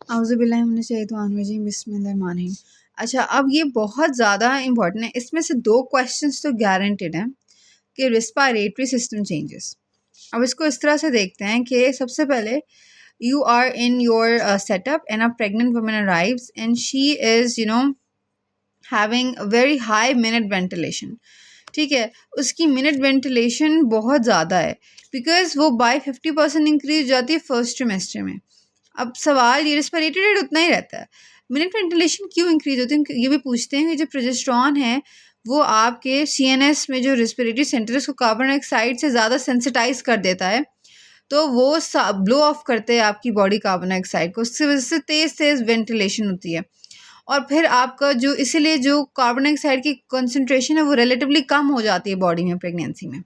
औज़ुबिल्लाहिमिनश्शैतानिर्रजीम बिस्मिल्लाहिर्रहमानिर्रहीम। अच्छा, अब ये बहुत ज़्यादा इम्पॉर्टेंट है। इसमें से 2 क्वेश्चंस तो गारंटेड हैं कि रिस्पायरेटरी सिस्टम चेंजेस। अब इसको इस तरह से देखते हैं कि सबसे पहले you are in your setup and a pregnant woman arrives and she is having a very high minute ventilation। ठीक है, उसकी मिनट वेंटिलेशन बहुत ज़्यादा है बिकॉज वो बाय 50% इंक्रीज जाती है फर्स्ट ट्रिमेस्टर में। अब सवाल ये रेस्पिरेटरी रेट उतना ही रहता है, मिनट वेंटिलेशन क्यों इंक्रीज होती है ये भी पूछते हैं कि जो प्रोजेस्टेरॉन है वो आपके सीएनएस में जो रेस्पिरेटरी सेंटर है उसको कार्बन डाइऑक्साइड से ज़्यादा सेंसिटाइज कर देता है, तो वो ब्लो ऑफ करते हैं आपकी बॉडी कार्बन डाइऑक्साइड को, उसकी वजह से तेज़ तेज़ वेंटिलेशन होती है। और फिर आपका जो इसीलिए जो कार्बन डाइऑक्साइड की कंसंट्रेशन है वो रिलेटिवली कम हो जाती है बॉडी में प्रेगनेंसी में।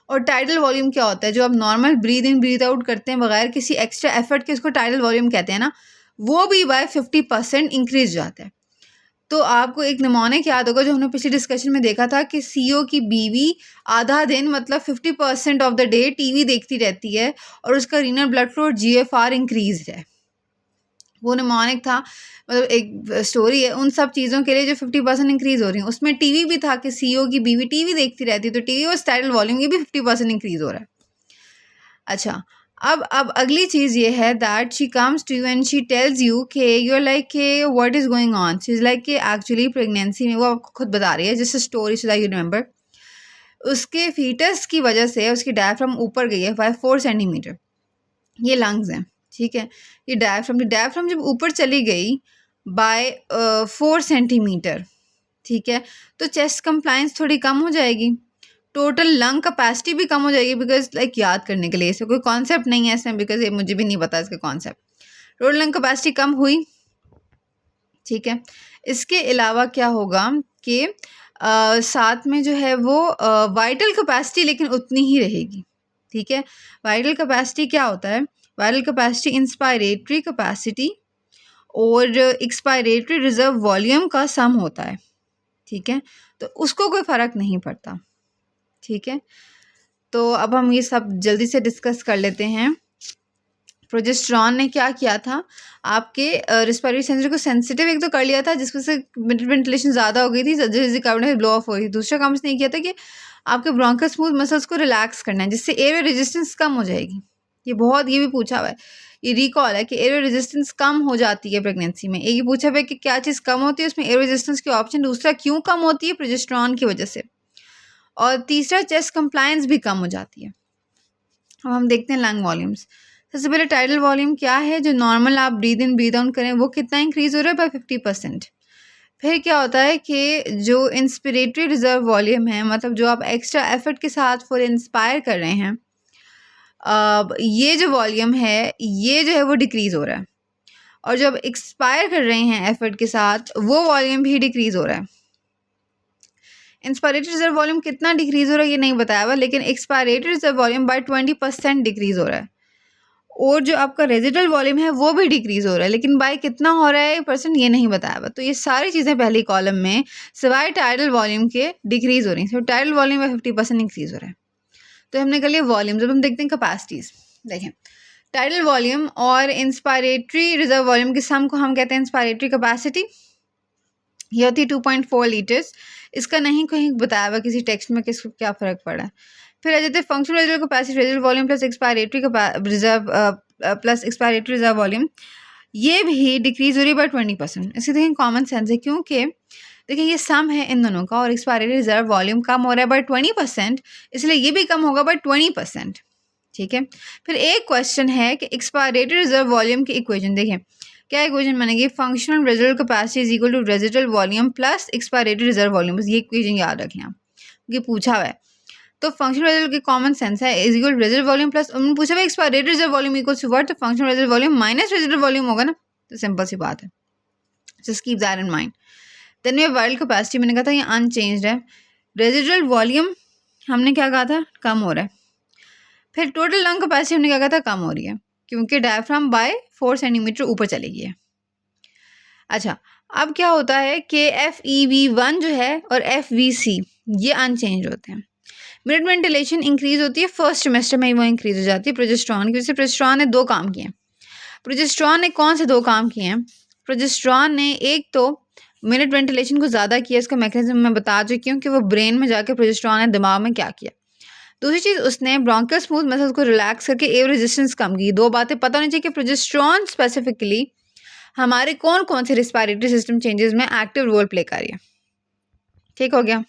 और टाइडल वॉल्यूम क्या होता है, जो आप normal breathe in breathe out करते हैं बगैर किसी एक्स्ट्रा एफर्ट के, उसको टाइडल वॉल्यूम कहते हैं ना, वो भी बाय 50% इंक्रीज जाता है। तो आपको एक निमोनिक याद होगा जो हमने पिछले डिस्कशन में देखा था कि सीईओ की बीवी आधा दिन मतलब 50% ऑफ द डे टीवी देखती रहती है और उसका renal blood flow GFR increase है। वो निमोनिक था, मतलब एक स्टोरी है उन सब चीज़ों के लिए जो 50% इंक्रीज हो रही हैं। उसमें टीवी भी था कि सीईओ की बीवी टीवी देखती रहती है, तो टीवी और टाइडल वॉल्यूम ये भी 50% इंक्रीज हो रहा है। अच्छा, अब अगली चीज़ ये है that she comes to you and she tells you कि यू आर लाइक के what is going on. She is like कि एक्चुअली प्रेगनेंसी में वो आपको खुद बता रही है, जिस story so that you remember, उसके फीटस की वजह से उसकी डायफ्राम ऊपर गई है बाय 4 सेंटीमीटर। ये लंग्स हैं, ठीक है, ये डायफ्राम जब ऊपर चली गई बाय 4 सेंटीमीटर, ठीक है, तो चेस्ट कंप्लायंस थोड़ी कम हो जाएगी, टोटल लंग कैपेसिटी भी कम हो जाएगी। बिकॉज लाइक याद करने के लिए इसका कोई कॉन्सेप्ट नहीं है इसमें, बिकॉज ये मुझे भी नहीं पता इसका कॉन्सेप्ट। टोटल लंग कैपेसिटी कम हुई, ठीक है। इसके अलावा क्या होगा कि साथ में जो है वो वाइटल कैपेसिटी लेकिन उतनी ही रहेगी, ठीक है। वाइटल कैपेसिटी क्या होता है, वाइटल कैपेसिटी इंस्पायरेटरी कैपेसिटी और एक्सपायरेटरी रिजर्व वॉल्यूम का सम होता है, ठीक है, तो उसको कोई फ़र्क नहीं पड़ता, ठीक है। तो अब हम ये सब जल्दी से डिस्कस कर लेते हैं। प्रोजेस्टेरॉन ने क्या किया था, आपके रिस्पिरेटरी सेंसर को सेंसिटिव एक तो कर लिया था जिसमें से वेंटिलेशन ज़्यादा हो गई थी, जैसे कार्बन ब्लो ऑफ हो रही थी। दूसरा काम इसने किया था कि आपके ब्रोंकस स्मूथ मसल्स को रिलैक्स करना है जिससे एयर रेजिस्टेंस कम हो जाएगी। ये भी पूछा हुआ है, ये रिकॉल है कि एयर रेजिस्टेंस कम हो जाती है प्रेगनेंसी में। एक ये पूछा हुआ है कि क्या चीज़ कम होती है, उसमें एयर रेजिस्टेंस की ऑप्शन। दूसरा क्यों कम होती है, प्रोजेस्टेरॉन की वजह से। और तीसरा चेस्ट कंप्लायंस भी कम हो जाती है। अब हम देखते हैं लंग वॉल्यूम्स। सबसे पहले टाइडल वॉल्यूम क्या है, जो नॉर्मल आप ब्रीद इन ब्रीद आउट करें वो कितना इंक्रीज हो रहा है, बाय 50%। फिर क्या होता है कि जो इंस्पिरेटरी रिजर्व वॉल्यूम है, मतलब जो आप एक्स्ट्रा एफर्ट के साथ फुल इंस्पायर कर रहे हैं, ये जो वॉल्यूम है ये जो है वो डिक्रीज़ हो रहा है। और जब एक्सपायर कर रहे हैं एफर्ट के साथ वो वॉल्यूम भी डिक्रीज़ हो रहा है। इंस्पायरेटरी रिजर्व वॉल्यूम कितना डिक्रीज़ हो रहा है ये नहीं बताया हुआ, लेकिन expiratory reserve volume by 20% decrease हो रहा है। और जो आपका रेजिडुअल वॉल्यूम है वो भी डिक्रीज़ हो रहा है, लेकिन बाय कितना हो रहा है परसेंट ये नहीं बताया हुआ। तो ये सारी चीज़ें पहली कॉलम में सिवाय टाइडल वॉल्यूम के डिक्रीज़ हो रही हैं। तो टाइडल वॉल्यूम बाय 50% इंक्रीज़ हो रहा है। तो हमने कर लिया वॉल्यूम। जब हम देखते हैं कैपेसिटीज़, देखें टाइडल वॉल्यूम और इंस्पायरेटरी रिजर्व वॉल्यूम के सम को हम कहते हैं इंस्पायरेटरी कैपेसिटी। ये होती है 2.4 लीटर्स। इसका नहीं कहीं बताया हुआ किसी टेक्स्ट में कि इसको क्या फ़र्क पड़ा है। फिर आ जाते हैं functional residual capacity, residual volume plus expiratory reserve plus expiratory reserve volume, ये भी डिक्रीज़ हो रही है बाय 20%। इससे देखें कॉमन सेंस है, क्योंकि देखिए ये सम है इन दोनों का और एक्सपायरेटरी रिजर्व वॉल्यूम कम हो रहा है बाय 20%, इसलिए ये भी कम होगा बाय 20%, ठीक है। फिर एक क्वेश्चन है कि एक्सपायरेटरी रिजर्व वॉल्यूम की इक्वेशन देखें क्या इक्वेशन बनेगी, functional residual capacity is equal to residual volume plus expiratory reserve volume. बस ये इक्वेशन याद रखें आप, ये पूछा हुआ है। तो फंक्शनल रेजिडुअल की कॉमन सेंस है is equal to residual volume plus, उन्होंने पूछा हुआ expiratory reserve volume equals to what, तो functional residual volume minus residual volume होगा ना, तो सिंपल सी बात है। Just keep that in mind. Then ये वाइल्ड कैपेसिटी मैंने कहा था ये अनचेंज्ड है। रेजिडुअल वॉल्यूम हमने क्या कहा था, कम हो रहा है। फिर टोटल लंग कैपेसिटी हमने क्या कहा था, कम हो रही है, क्योंकि डायफ्राम बाय 4 सेंटीमीटर ऊपर चली गई है। अच्छा, अब क्या होता है कि FEV1 जो है और FVC ये अनचेंज होते हैं। मिड वेंटिलेशन इंक्रीज होती है फर्स्ट सेमेस्टर में ही, वो इंक्रीज हो जाती है प्रोजेस्टेरॉन की वजह से। प्रोजेस्टेरॉन ने 2 काम किए हैं। प्रोजेस्टेरॉन ने कौन से 2 काम किए हैं? प्रोजेस्टेरॉन ने एक तो मिनट वेंटिलेशन को ज़्यादा किया, इसका मैकेनिज्म मैं बता चुकी हूँ कि वो ब्रेन में जाके प्रोजेस्टेरॉन ने दिमाग में क्या किया। दूसरी चीज़, उसने ब्रोंकियल स्मूथ मसल्स को रिलैक्स करके एयर रेजिस्टेंस कम की। 2 बातें पता होनी चाहिए कि प्रोजेस्टेरॉन स्पेसिफिकली हमारे कौन-कौन से रिस्पायरेटरी सिस्टम चेंजेस में एक्टिव रोल प्ले कर रही है। ठीक हो गया?